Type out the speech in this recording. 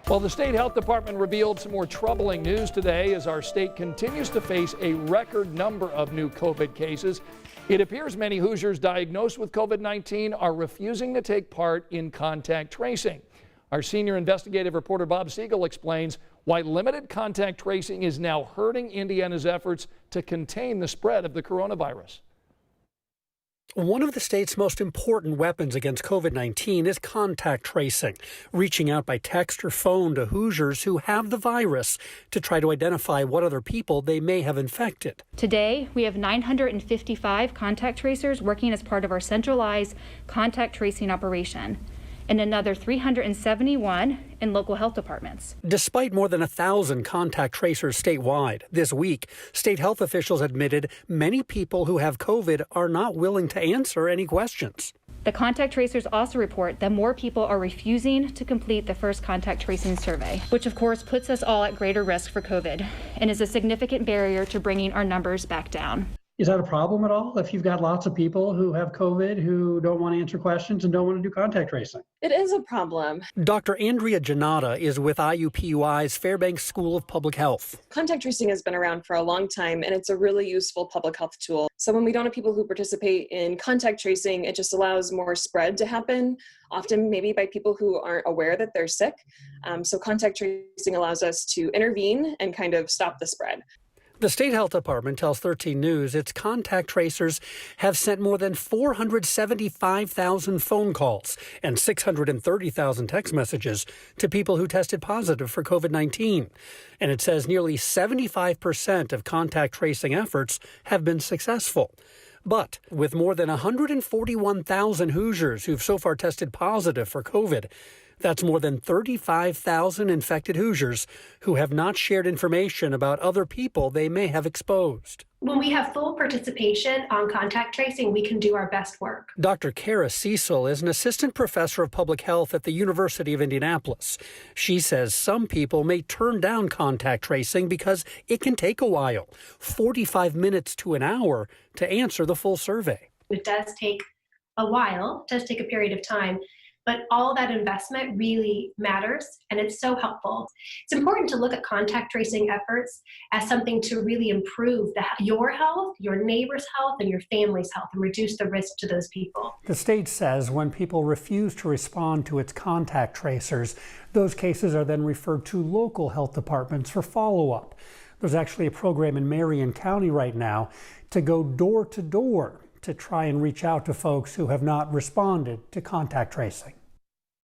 Well, the state health department revealed some more troubling news today as our state continues to face a record number of new COVID cases. It appears many Hoosiers diagnosed with COVID-19 are refusing to take part in contact tracing. Our senior investigative reporter Bob Siegel explains why limited contact tracing is now hurting Indiana's efforts to contain the spread of the coronavirus. One of the state's most important weapons against COVID-19 is contact tracing, reaching out by text or phone to Hoosiers who have the virus to try to identify what other people they may have infected. Today, we have 955 contact tracers working as part of our centralized contact tracing operation, and another 371 in local health departments. Despite more than 1,000 contact tracers statewide, this week, state health officials admitted many people who have COVID are not willing to answer any questions. The contact tracers also report that more people are refusing to complete the first contact tracing survey, which of course puts us all at greater risk for COVID and is a significant barrier to bringing our numbers back down. Is that a problem at all if you've got lots of people who have COVID who don't want to answer questions and don't want to do contact tracing? It is a problem. Dr. Andrea Janata is with IUPUI's Fairbanks School of Public Health. Contact tracing has been around for a long time, and it's a really useful public health tool. So when we don't have people who participate in contact tracing, it just allows more spread to happen, often maybe by people who aren't aware that they're sick. So contact tracing allows us to intervene and kind of stop the spread. The state health department tells 13 News its contact tracers have sent more than 475,000 phone calls and 630,000 text messages to people who tested positive for COVID-19. And it says nearly 75% of contact tracing efforts have been successful. But with more than 141,000 Hoosiers who've so far tested positive for COVID, that's more than 35,000 infected Hoosiers who have not shared information about other people they may have exposed. When we have full participation on contact tracing, we can do our best work. Dr. Kara Cecil is an assistant professor of public health at the University of Indianapolis. She says some people may turn down contact tracing because it can take a while, 45 minutes to an hour, to answer the full survey. It does take a while, it does take a period of time. But all that investment really matters, and it's so helpful. It's important to look at contact tracing efforts as something to really improve your health, your neighbor's health, and your family's health, and reduce the risk to those people. The state says when people refuse to respond to its contact tracers, those cases are then referred to local health departments for follow-up. There's actually a program in Marion County right now to go door to door to try and reach out to folks who have not responded to contact tracing.